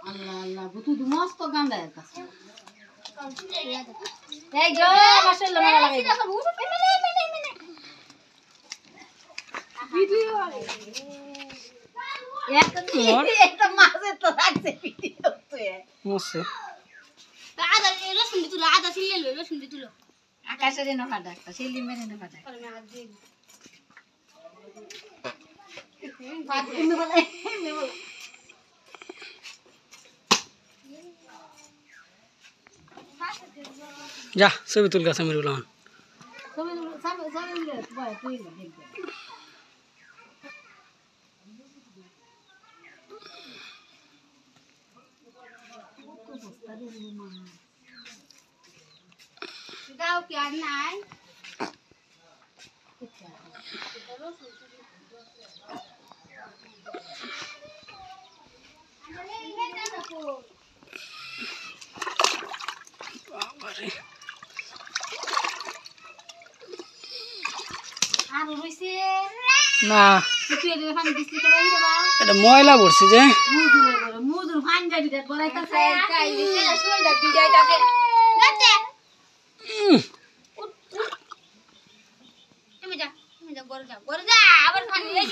আল্লাহ আল্লাহ বুতু মস্ত গান্ডা একটা এই গো মাশাআল্লাহ মারা লাগাই ভিডিও একটা মাছে তো লাগছে ভিডিও তো মছে আদা রসুন দি তুলো আদা ছিলে লই রসুন দি তুলো আকাশের না ফাটা একটা সেলি মেরে না ফাটা বাদ এমনি বলে যা ছবি তুল গাছ আমির বললাম তুমি সামনে সামনে বয় তুই দেখবি দাও কি আর নাই বাবারে আর রইছে না তুই এর পানি দিছিস তো এই দেবা এটা ময়লা পড়ছে যে মুজুর ফাইন গাড়ি দেখ বলাইতাছে কাই দিছে সোলটা বিজাইতাছে নাতে তুমি যা ঘরে যা আবার পানি এই